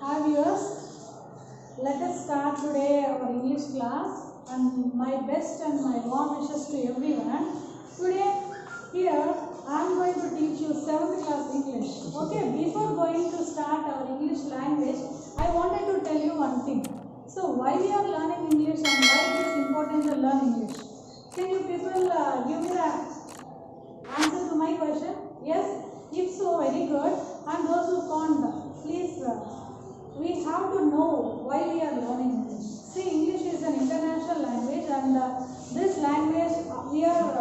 Hi viewers, let us start today our English class and my best and my warm wishes to everyone. Today here I am going to teach you 7th class English. Okay, before going to start our English language, I wanted to tell you one thing. So why we are learning English and why it is important to learn English? Can you people give me the answer to my question? Yes? If so, very good. And those who can't, please, we have to know why we are learning English. See, English is an international language and this language, we are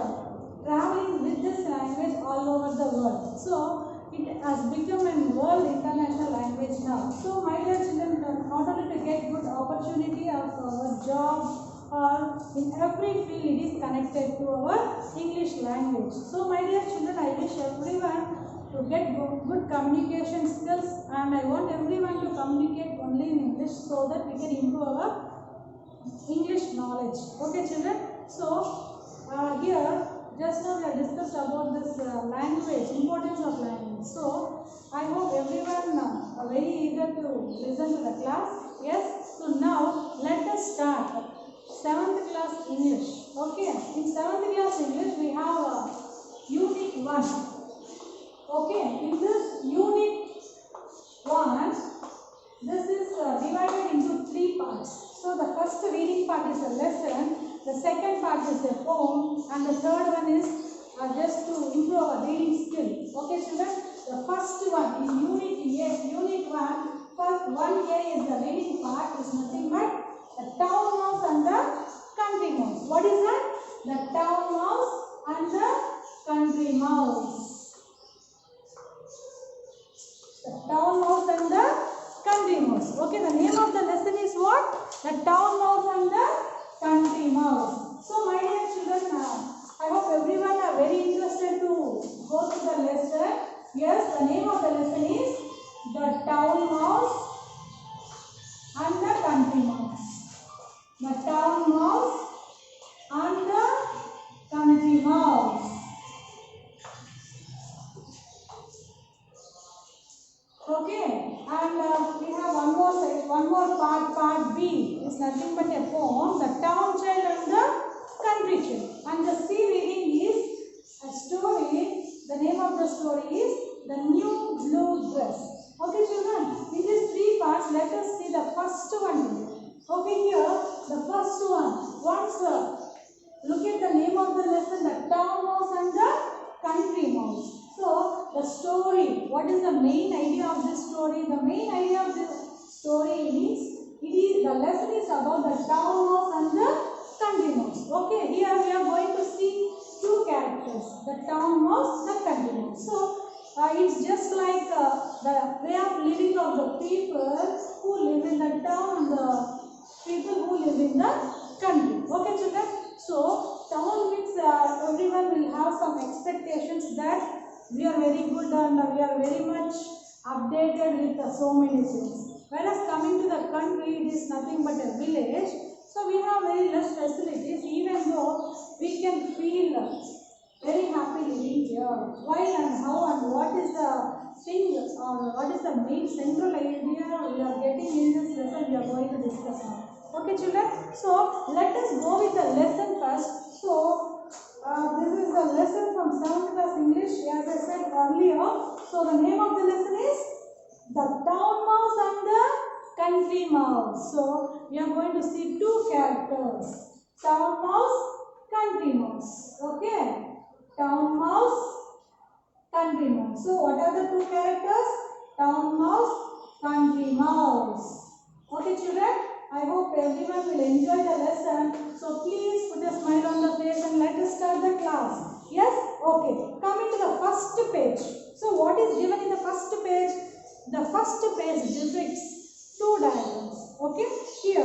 traveling with this language all over the world. So, it has become a world international language now. So, my dear children, not only to get good opportunity of our job, or in every field it is connected to our English language. So my dear children, I wish everyone to get good communication skills and I want everyone to communicate only in English so that we can improve our English knowledge. Okay children? So here just now we have discussed about this language, importance of language. So I hope everyone are very eager to listen to the class. Yes? So now let us start 7th class English. Okay, in 7th class English we have unit 1. Okay, in this unit 1, this is divided into 3 parts. So the first reading part is a lesson, the second part is a poem, and the third one is just to improve our reading skill. Okay children, the first one is unit 1. First 1A is the reading part, is nothing but the town mouse and the country mouse. What is that? The town mouse and the country mouse. The town mouse and the country mouse. Okay, the name of the lesson is what? The town mouse and the country mouse. So my dear children, I hope everyone are very interested to go to the lesson. Yes, the name of the lesson is the town mouse and the country mouse. The town mouse and the country mouse. Okay, and we have one more part B. It's nothing but a poem. The town child and the country child. And the C reading is a story. The name of the story is The New Blue Dress. Okay, children. In these 3 parts, let us see the first one. Okay, here the first one. Once look at the name of the lesson, the town mouse and the country mouse. So the story, what is the main idea of this story? The main idea of this story means the lesson is about the town mouse and the country mouse. Okay, here we are going to see 2 characters, the town mouse, the country mouse. So it's just like the way of living of the people who live in the town and the people who live in the country. Okay children, so town means everyone will have some expectations that we are very good and we are very much updated with so many things. Whereas coming to the country, it is nothing but a village. So we have very less facilities, even though we can feel very happy living here. Why and how and what is the thing or what is the main central idea we are getting in this lesson we are going to discuss now. Okay children, so let us go with the lesson first. So this is the lesson from 7th class English as I said earlier. So the name of the lesson is The Town Mouse and the Country Mouse. So we are going to see 2 characters, Town Mouse, Country Mouse. Okay, Town Mouse, Country Mouse. So what are the 2 characters? Town Mouse, Country Mouse. Okay children, I hope everyone will enjoy the lesson. So please put a smile on the face and let us start the class. Yes? Okay. Coming to the first page. So what is given in the first page? The first page depicts 2 diagrams. Okay? Here,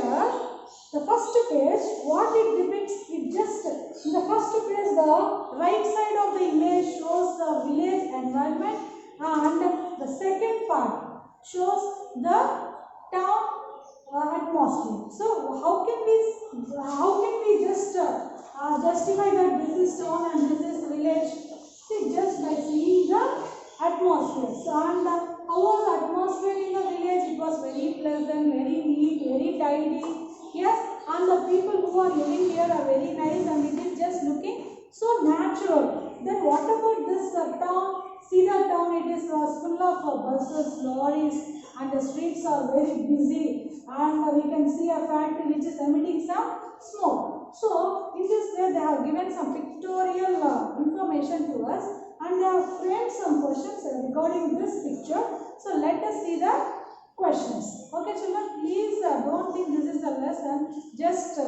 the first page, what it depicts, it just, in the first page, the right side of the image shows the village environment and the second part shows the town atmosphere. So how can we just justify that this is town and this is village? See, just by seeing the atmosphere. So and how was the atmosphere in the village? It was very very tidy. Yes, and the people who are living here are very nice, and it is just looking so natural. Then what about this town? See the town, it is full of buses, lorries, and the streets are very busy, and we can see a factory which is emitting some smoke. So in this way they have given some pictorial information to us, and they have framed some questions regarding this picture. So let us see the questions. Okay children, please don't think this is a lesson, just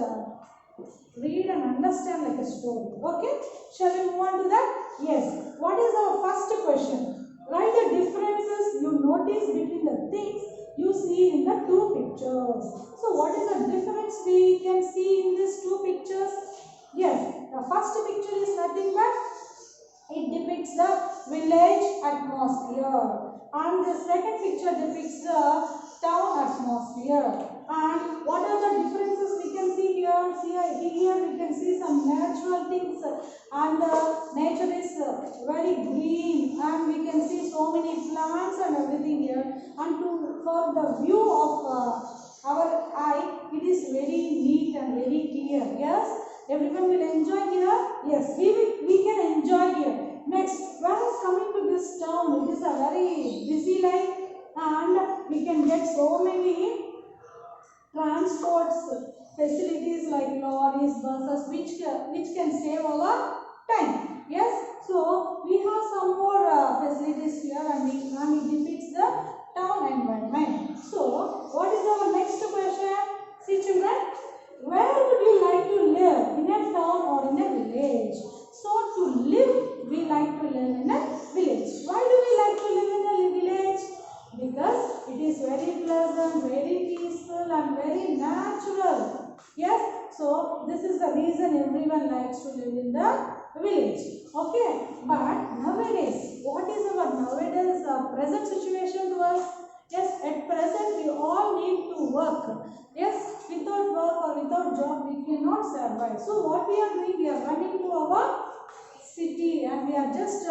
read and understand like a story. Okay, shall we move on to that? Yes. What is our first question? Write the differences you notice between the things you see in the two pictures. So what is the difference we can see in these two pictures? Yes, the first picture is nothing but it depicts the village atmosphere, and the second picture depicts the town atmosphere. And what are the differences we can see here? See here we can see some natural things, and nature is very green, and we can see so many plants and everything here. And for the view of our eye, it is very neat and very clear. Yes. Everyone will enjoy here? Yes, we can enjoy here. Next, when is coming to this town, it is a very busy life, and we can get so many transports facilities like lorries, buses, which can save our time. Yes, so we have some more facilities here, and it depicts the town environment. So, what is our next question? See children, where would you like to live? In a town or in a village? So to live, we like to live in a village. Why do we like to live in a village? Because it is very pleasant, very peaceful, and very natural. Yes, so this is the reason everyone likes to live in the village. Okay, but nowadays, what is our nowadays present situation to us? Yes, at present we all need to work. Yes, without work or without job we cannot survive. So what we are doing, we are running to our city, and we are just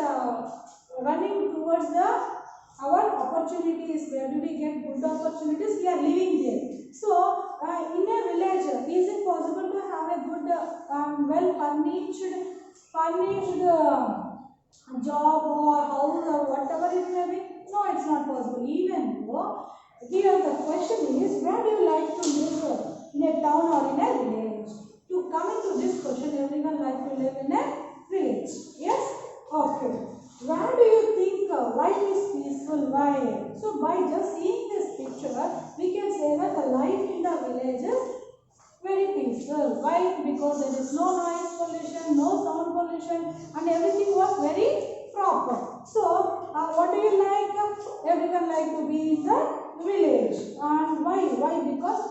running towards our opportunities. Where do we get good opportunities? We are living there. So in a village, is it possible to have a good well furnished job or house or whatever it may be? No, it's not possible. Even though here the question is, where do you like to live? In a town or in a village? To come into this question, everyone like to live in a village. Yes? Okay. Where do you think life is peaceful? Why? So by just seeing this picture, we can say that the life in the village is very peaceful. Why? Because there is no noise pollution, no sound pollution, and everything was very proper. So what do you like? Everyone like to be in the village. And why? Why? Because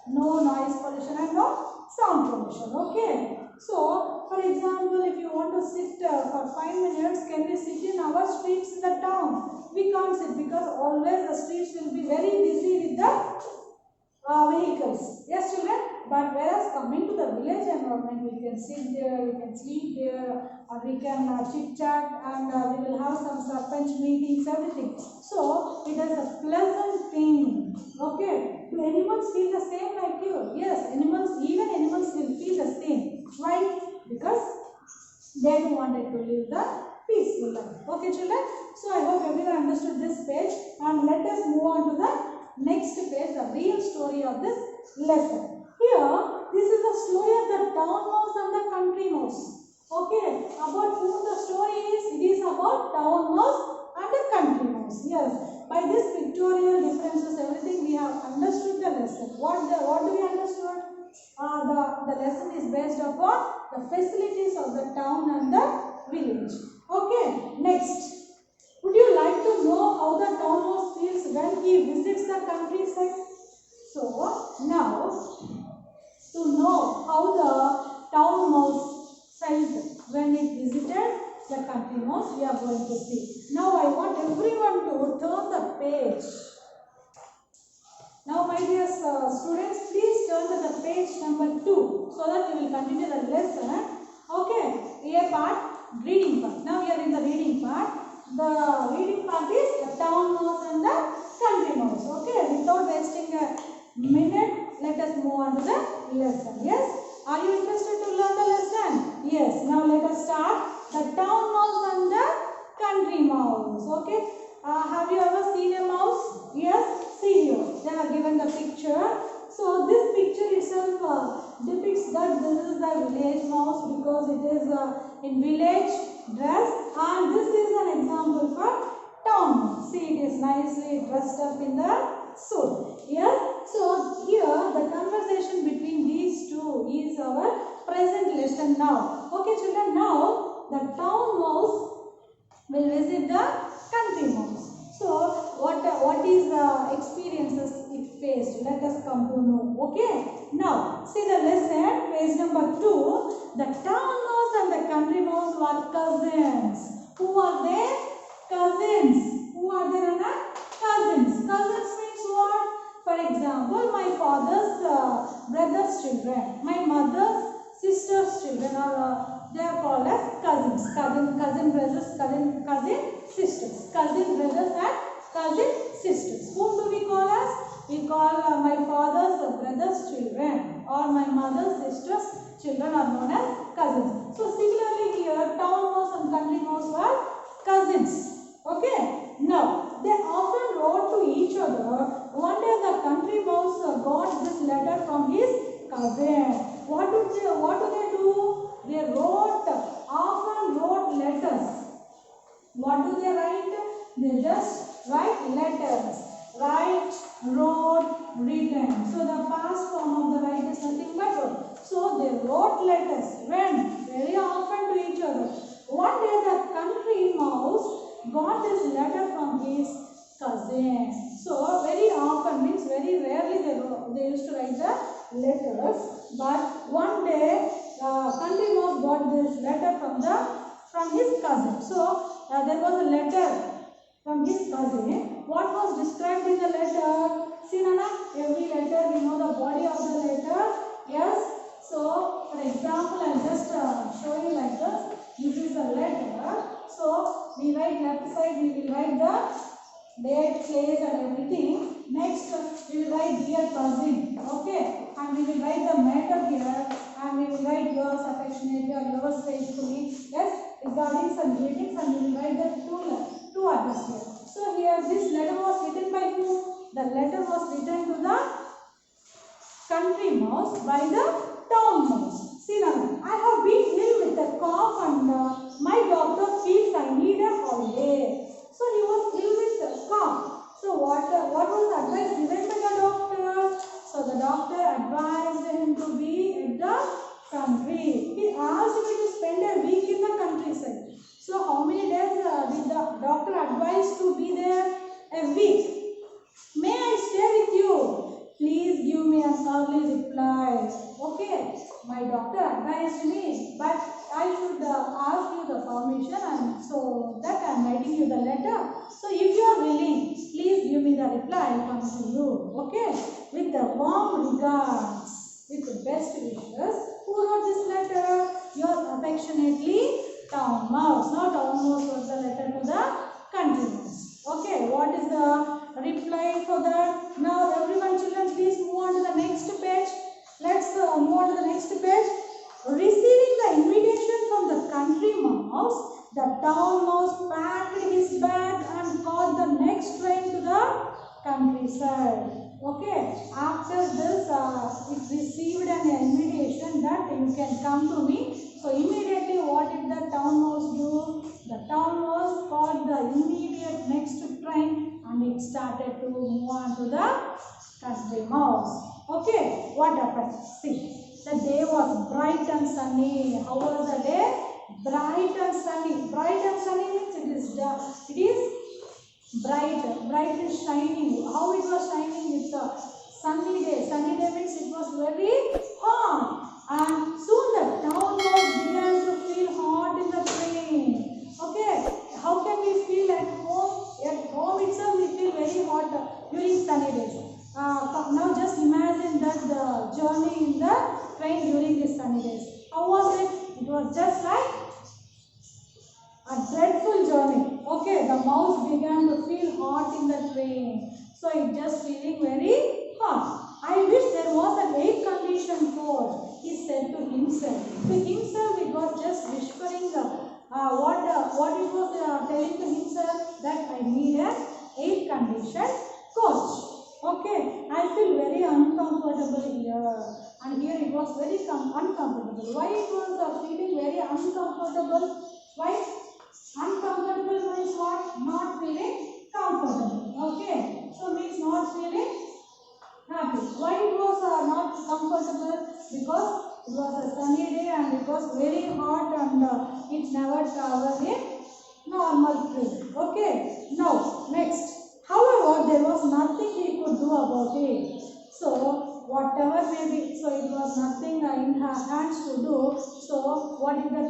no noise pollution and no sound pollution. Okay. So, for example, if you want to sit for 5 minutes, can we sit in our streets in the town? We can't sit because always the streets will be very busy with the vehicles. Yes, children? But whereas coming to the village environment, we can sit there, we can sleep there, or we can chit chat, and we will have some sarpanch meetings, everything. So, it is a pleasant thing. Okay? Do animals feel the same like you? Yes, even animals will feel the same. Why? Because they wanted to live the peaceful life. Okay, children? So, I hope everyone understood this page, and let us move on to the next page, the real story of this lesson. Here, this is the story of the town mouse and the country mouse. Okay, about whom the story is? It is about town mouse and the country mouse. Yes, by this pictorial differences, everything we have understood the lesson. What do we understood? The lesson is based upon the facilities of the town and the village. Okay, next. Would you like to know how the town mouse feels when he visits the countryside? So, now, to know how the town mouse felt when it visited the country mouse, we are going to see. Now, I want everyone to turn the page. Now, my dear students, please turn to the page number 2 so that we will continue the lesson. Okay, A part, reading part. Now, we are in the reading part. The reading part is the town mouse and the country mouse. Okay, without wasting a minute, move on to the lesson. Yes? Are you interested to learn the lesson? Yes. Now let us start. The town mouse and the country mouse. Okay? Have you ever seen a mouse? Yes? See here. They have given the picture. So this picture itself depicts that this is the village mouse because it is in village dress, and this is an example for town mouse. See, it is nicely dressed up in the suit. Yes? So here the conversation between these two is our present lesson now. Okay children, now the town mouse will visit the country mouse. So what is the experiences it faced? Let us come to know. Okay. Now see the lesson, page number 2. The town mouse and the country mouse were cousins. Who are they? Cousins. Who are they, Anna? Cousins. Cousins means what? For example, my father's brother's children, my mother's sister's children are they are called as cousins. Cousin brothers, cousin sisters. Cousin brothers and cousin sisters. Whom do we call as? We call my father's brother's children or my mother's sister's children are known as cousins. So similarly here, town mouse and country mouse were cousins. Okay. Now they often wrote to each other. One day the country mouse got this letter from his cousin. What do they do? They often wrote letters. What do they write? They just write letters. Write, wrote, written. So the past form of the write is nothing but wrote. So they wrote letters. When? Very often to each other. One day the country mouse got this letter from his cousin. So very often means very rarely they used to write the letters. But one day country mouse got this letter from his cousin. So there was a letter from his cousin. What was described in the letter? See Nana, every letter we know the body of the letter. Yes. So for example, I'll just show you like this. This is a letter. So we write left side, we will write the date, place and everything. Next we will write dear cousin. Okay. And we will write the matter here. And we will write yours affectionately or yours faithfully. Yes. Regarding some greetings, and we will write the two others here. So here this letter was written by whom? The letter was written to the country mouse by the town mouse. See now, I have been ill with a cough and my doctor feels I need a holiday. So he was ill with a cough. So what was the advice given by the doctor? So the doctor advised him to be at the country. He asked me to spend a week in the countryside. So how many days did the doctor advise to be there? A week. May I stay with you? Please give me an early reply. Okay. My doctor advised me, but I should ask you the permission, and so that I am writing you the letter. So if you are willing, please give me the reply. I will come to you. Okay. With the warm regards, with the best wishes. Who wrote this letter? Yours affectionately, town mouse. Now town mouse wrote the letter to the country mouse. Okay. What is the reply for that? Now everyone, children, please move on to the next page. Let's move on to the next page. Receiving the invitation from the country mouse, the town mouse packed his bag and caught the next train to the countryside. Okay. After this, it received an invitation that you can come to me. So immediately, what did the town mouse do? The town mouse caught the immediate next train and it started to move on to the country mouse. Okay, what happened? See, the day was bright and sunny. How was the day? Bright and sunny. Bright and sunny means it is bright. Bright is shining. How it was shining? It's a sunny day. Sunny day means it was very hot. And soon the town mouse began to feel hot in the train. Okay, how can we feel at home? At home itself we feel very hot during sunny days. Now just imagine that the journey in the train during these sunny days. How was it? It was just like a dreadful journey. Okay, the mouse began to feel hot in the train. So it just feeling very hot. I wish there was an uncomfortable here, and here it was very uncomfortable. Why it was feeling very uncomfortable? Why? Uncomfortable means what? Not feeling comfortable. Okay. So means not feeling happy. Why it was not comfortable? Because it was a sunny day and it was very hot and it never traveled in normal train. Okay. Now next. However, there was nothing he could do about it. So whatever may be, so it was nothing in her hands to do. So what did the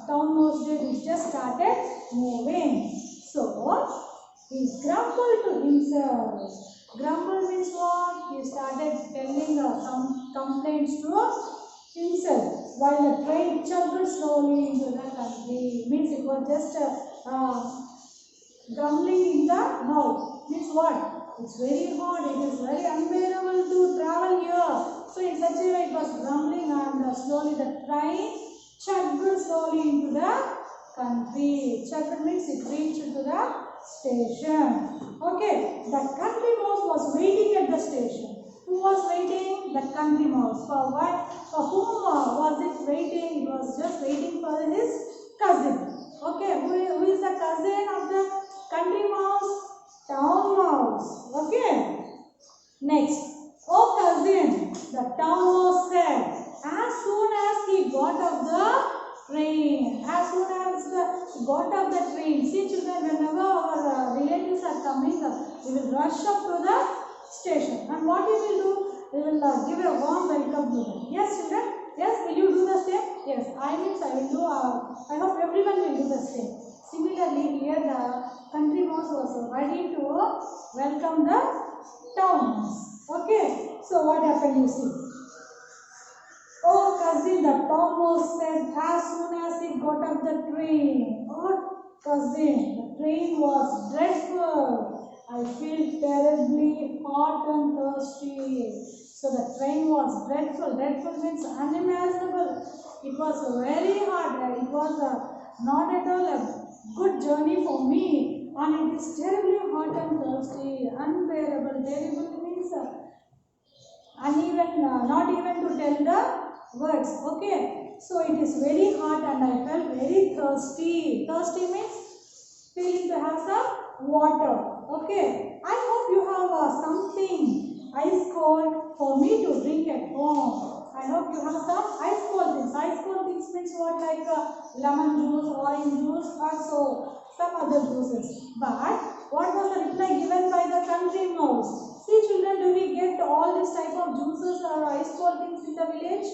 town mouse did? It just started moving. So he grumbled to himself. Grumble means what? He started telling some complaints to himself while the train chugged slowly into the country. Means it was just grumbling in the mouth. Means what? It's very hot, it is very unbearable to travel here. So in such a way it was grumbling and slowly the train chugged slowly into the country. Chugged means it reached to the station. Okay, the country mouse was waiting at the station. Who was waiting? The country mouse. For what? For whom was it waiting? It was just waiting for his cousin. Okay, who is the cousin of the country mouse? Town mouse. Okay. Next. Oh cousin, the town mouse said, as soon as he got off the train. As soon as he got off the train. See children, whenever our relatives are coming, we will rush up to the station. And what we will do? We will give a warm welcome to them. Yes children? Yes, will you do the same? Yes, I will do. I hope everyone will do the same. Similarly, here the country mouse was ready to welcome the town mouse. Okay, so what happened you see? Oh cousin, the town mouse said as soon as he got off the train. Oh cousin, the train was dreadful. I feel terribly hot and thirsty. So the train was dreadful. Dreadful means unimaginable. It was very hard. It was not at all a good journey for me. And it is terribly hot and thirsty. Unbearable. Terrible means uneven, not even to tell the words. Okay. So it is very hot and I felt very thirsty. Thirsty means feeling to have some water. Okay. I hope you have something ice cold for me to drink at home. I hope you have some ice cold things. Ice cold things means what, like lemon juice, orange juice, or so some other juices. But what was the reply given by the country mouse? See children, do we get all this type of juices or ice cold things in the village?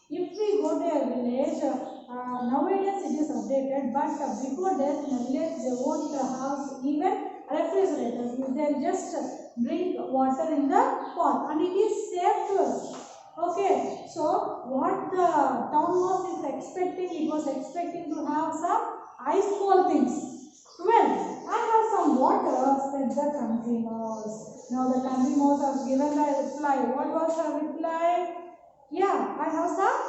If we go to a village, nowadays it is updated, but before that in a village they won't have even refrigerators. They'll just drink water in the pot and it is safe to us. Okay, so what the town mouse is expecting, it was expecting to have some ice cold things. Well, I have some water, said the country mouse. Now the country mouse has given the reply. What was her reply? Yeah, I have some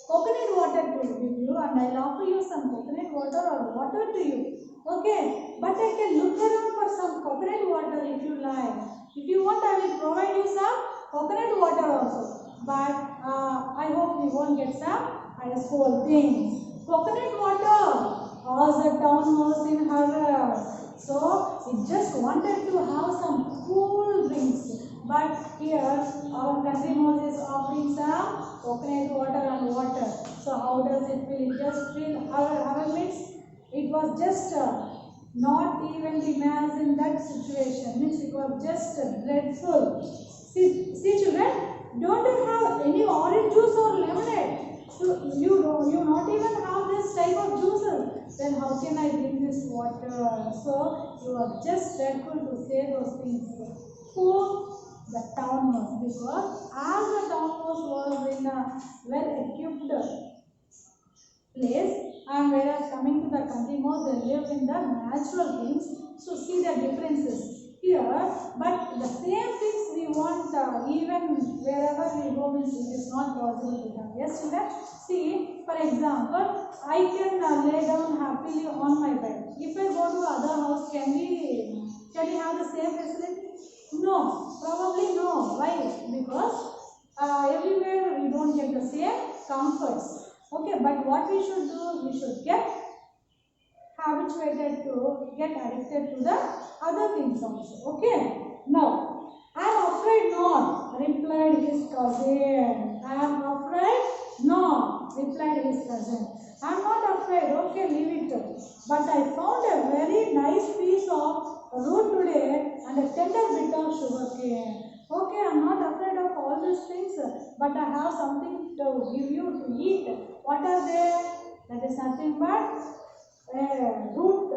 coconut water to give you and I'll offer you some coconut water or water to you. Okay, but I can look around for some coconut water if you like. If you want, I will provide you some coconut water also. But I hope we won't get some ice cold things. Coconut water, asked the town mouse in her. So it just wanted to have some cool drinks. But here our country mouse is offering some coconut water and water. So how does it feel? It just feel our means it was just not even imagine that situation. Means it was just dreadful. See children, don't you have any orange juice or lemonade? So you not even have this type of juices. Then how can I drink this water? So you are just dreadful to say those things. Who? The town mouse. Because as the town mouse was in a well-equipped place, and whereas coming to the country mouse, they live in the natural things. So see the differences here. But the same things we want even wherever we go, means it is not possible to have. Yes, children. See, for example, I can lay down happily on my bed. If I go to other house, can we have the same facility? No, probably no. Why? Because everywhere we don't get the same comforts. Okay, but what we should do? We should get habituated to get addicted to the other things also. Okay. Now, I am afraid not, replied his cousin. I am afraid not, replied his cousin. I am not afraid. Okay, leave it. But I found a very nice piece of root today and a tender bit of sugar cane. Okay, I am not afraid of all these things, but I have something to give you to eat. What are they? That is nothing but root,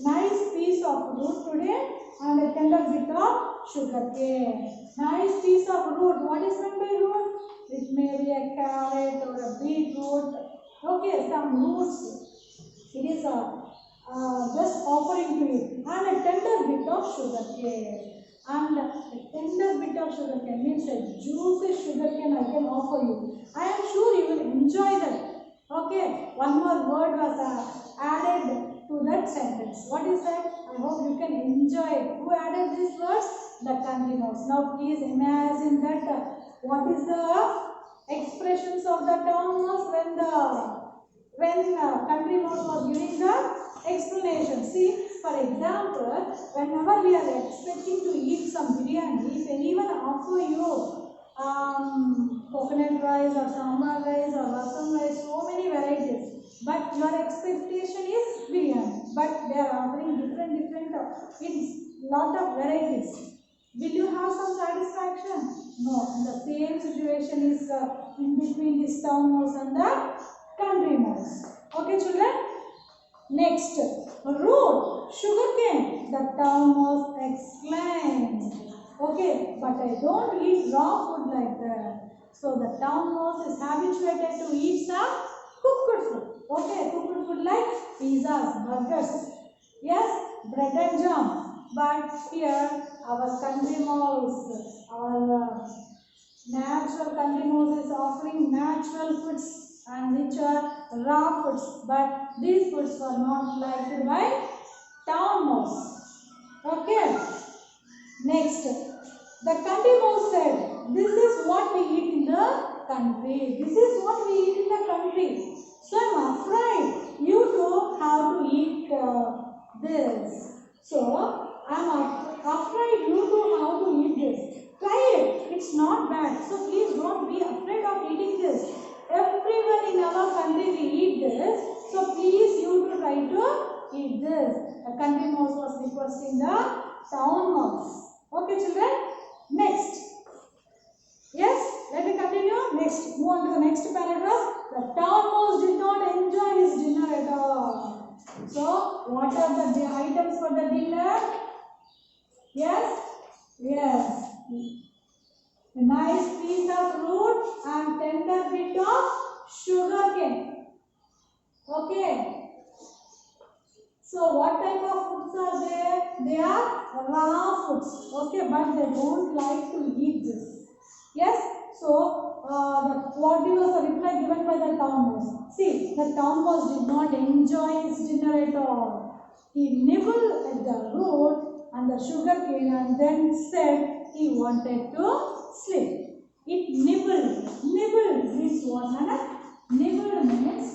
nice piece of root today and a tender bit of sugar cane. Nice piece of root. What is meant by root? It may be a carrot or a beetroot. Okay, some roots. It is just offering to it. And a tender bit of sugar cane. And a tender bit of sugar cane means a juicy sugar cane I can offer you. I am sure you will enjoy that. Okay, one more word was added to that sentence. What is that? I hope you can enjoy it. Who added these words? The country mouse. Now please imagine that what is the expressions of the town mouse when country mouse was giving the explanation. See, for example, whenever we are expecting to eat some biryani, if anyone offer you coconut rice or sambar rice or rasam rice, so many varieties, but your expectation is biryani, but they are offering different it's lot of varieties. Will you have some satisfaction? No. The same situation is in between this town mouse and the country mouse. Okay, children? Next, root, sugarcane, the town mouse exclaimed. Okay, but I don't eat raw food like that. So the town mouse is habituated to eat some cooked food. Okay, cooked food like pizzas, burgers. Yes, bread and jam. But here, our country mouse, our natural country mouse is offering natural foods and which are raw foods. But these foods were not liked by town mouse. Okay. Next, the country mouse said, this is what we eat in the country. This is what we eat in the country. So I am afraid you too have to eat this. So I am afraid you too have to eat this. Try it. It's not bad. So please don't be afraid of eating this. Everyone in our country we eat this. So please you too try to eat this. The country mouse was requesting the town mouse. Okay, children. Next. Yes, let me continue. Next, move on to the next paragraph. The town mouse did not enjoy his dinner at all. So, what are the items for the dinner? Yes, yes. A nice piece of root and tender bit of sugar cane. Okay. So what type of foods are there? They are raw foods. Okay, but they don't like to eat this. Yes. So what was the reply given by the town mouse? See, the town mouse did not enjoy his dinner at all. He nibbled at the root and the sugar cane and then said he wanted to sleep. It nibbled. Nibbled means what? Nibbled means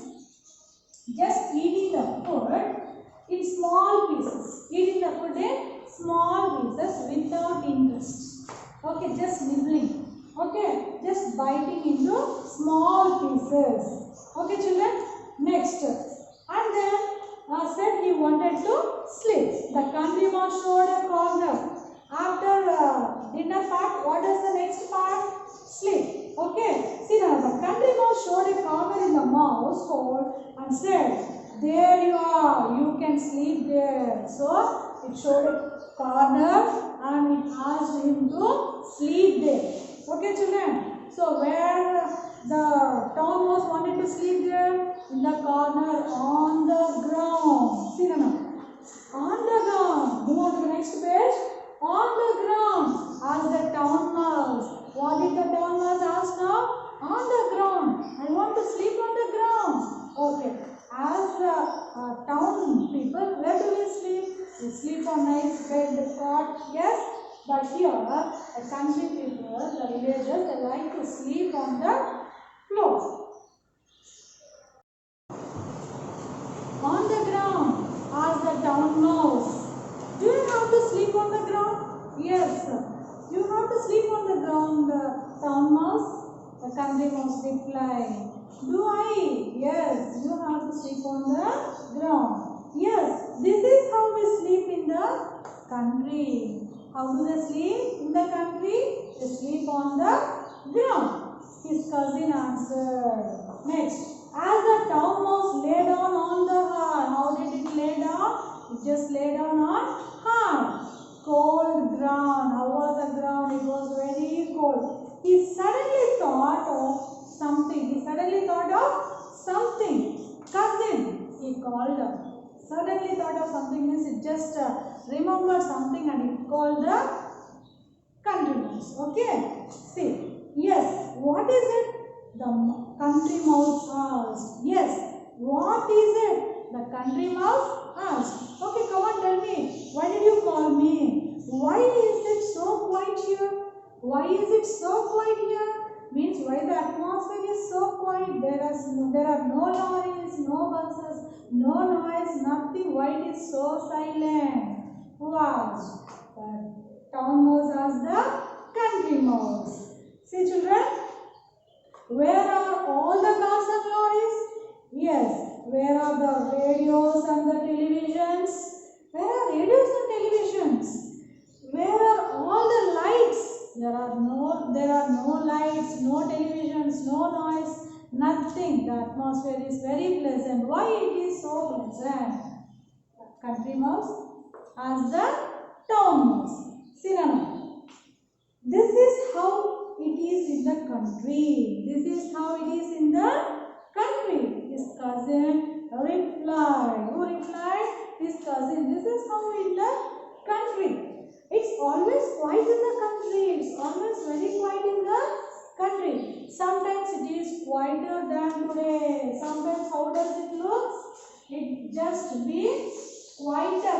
just eating the food in small pieces. Eating the food in small pieces without interest. Okay, just nibbling. Okay, just biting into small pieces. Okay, children. Next, and then said he wanted to sleep. The country mouse showed a corner. After dinner part, what is the next part? Sleep. Okay. See now, the country mouse showed a corner in the mouse hole and said, there you are, you can sleep there. So, it showed a corner and it asked him to sleep there. Okay, children. So, where the town mouse wanted to sleep there? In the corner on the ground. See now. On the ground. Move on to the next page. On the ground. Asked the town mouse. What did the town mouse ask now? On the ground. I want to sleep on the ground. Okay. As town people, where do we sleep? We sleep on nice bed, cot. Yes. But here, the country people, the villagers, they like to sleep on the floor. On the ground, asked the town mouse. Do you have to sleep on the ground? Yes, you have to sleep on the ground, town mouse. The country mouse replied. Do I? Yes, you have to sleep on the ground. Yes, this is how we sleep in the country. How do they sleep in the country? They sleep on the ground. His cousin answered. Next, as the town mouse lay down on the hearth, how did it lay down? It just lay down on hard, cold ground. How was the ground? It was very cold. He suddenly thought of something. Cousin, he called her. Suddenly thought of something means it just remembered something and he called the country mouse. Okay. See. Yes. What is it? The country mouse asked. Yes. What is it? The country mouse asked. Okay, come on, tell me. Why did you call me? Why is it so quiet here? Why is it so quiet here? Means why the atmosphere is so quiet. There are no lorries, no buses, no noise, nothing. Why it is so silent? Who asked? The town mouse asked the country mouse. See children, where are all the cars and lorries? Yes. Where are the radios and the televisions? Where are radios and televisions? Where are all the lights? There are no lights, no televisions, no noise, nothing. The atmosphere is very pleasant. Why it is so pleasant? Country mouse asked the town mouse. See now. This is how it is in the country. This is how it is in the country. His cousin replied. Who replied? His cousin. This is how in the country. It's always quiet in the country. It's always very quiet in the country. Sometimes it is quieter than today. Sometimes how does it look? It just be quieter.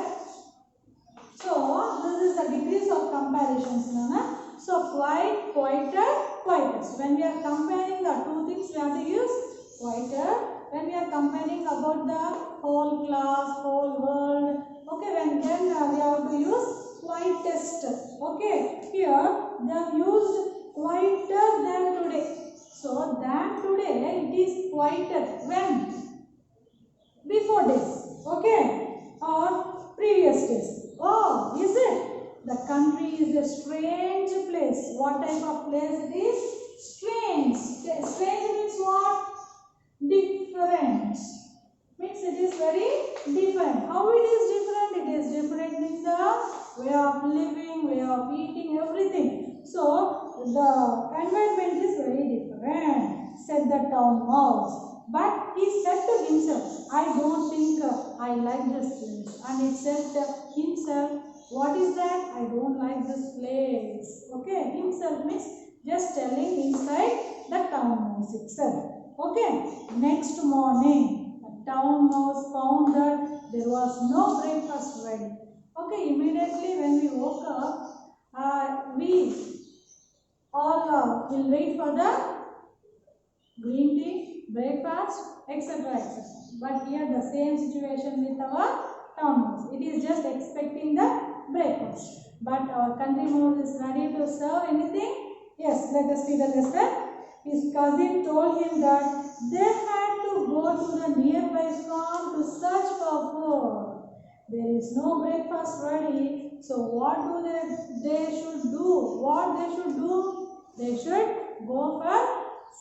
So this is the degrees of comparisons, Nana. So quiet, quieter, quietest. When we are comparing the two things, we have to use quieter. When we are comparing about the whole class, whole world, okay, then we have to use quietest. Okay, here they have used quieter than today. So than today, it is quieter. When? Before days. Okay, or previous days. Oh, is it? The country is a strange place. What type of place it is? Strange. Strange means what? Different. Means it is very different. How it is different? It is different in the way of living, way of eating, everything. So, the environment is very different, said the town mouse. But he said to himself, I don't think I like this place. And he said to himself, what is that? I don't like this place. Okay, himself means just telling inside the town mouse itself. Okay, next morning, the town mouse found that there was no breakfast ready. Okay, immediately when we woke up, we all will wait for the green tea, breakfast, etc. etc. But here the same situation with our town mouse. It is just expecting the breakfast. But our country mouse is ready to serve anything? Yes, let us see the lesson. His cousin told him that they had to go to the nearby farm to search for food. There is no breakfast ready. So what they should do? What they should do? They should go for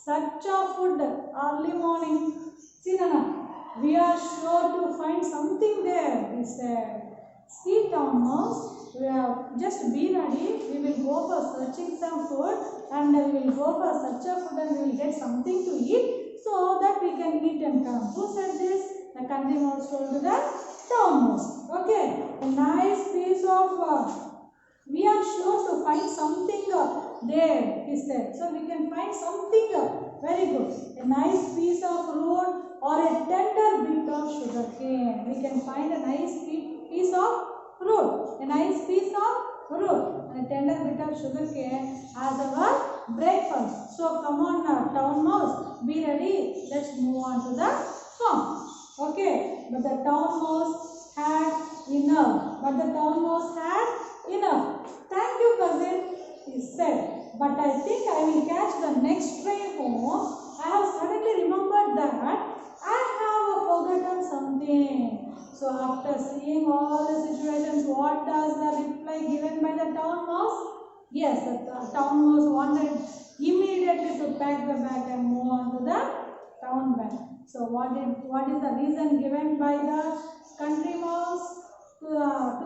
search of food early morning. See Nana, we are sure to find something there, he said. See town mouse, we have just be ready. We will go for searching some food and we will go for search of food and we will get something to eat so that we can eat and come. Who said this? The country mouse told to the town mouse. Okay, a nice piece of we are sure to find something there, he said. So we can find something very good. A nice piece of root or a tender bit of sugar cane. We can find a nice piece of root. A nice piece of root. a tender bit of sugar cane as our breakfast. So come on now, town mouse, be ready. Let's move on to the farm. Okay, but the town mouse had enough. Thank you, cousin, he said. But I think I will catch the next train home. I have suddenly remembered that I have forgotten something. So after seeing all the situations, what does the reply given by the town mouse? Yes, the town mouse wanted immediately to pack the bag and move on to the town bag. So what is the reason given by the country mouse to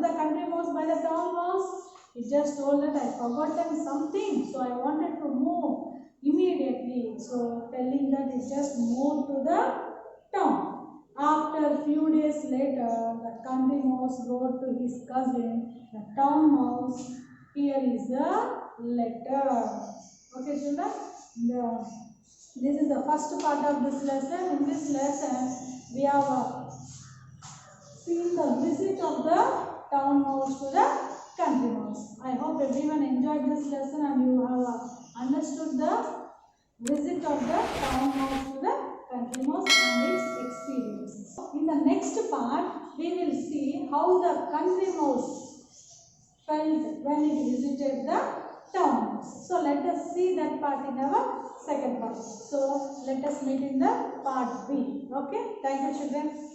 the country mouse by the town mouse? He just told that I forgotten something, so I wanted to move immediately. So telling that he just moved to the town. After a few days later, the country mouse wrote to his cousin, the town mouse, here is the letter. Okay, children? This is the first part of this lesson. In this lesson, we have seen the visit of the town mouse to the country mouse. I hope everyone enjoyed this lesson and you have understood the visit of the town mouse to the country mouse and its experiences. In the next part, we will see how the country mouse felt when it visited the town mouse. So let us see that part in our second part. So let us meet in the part B. Okay, thank you, children.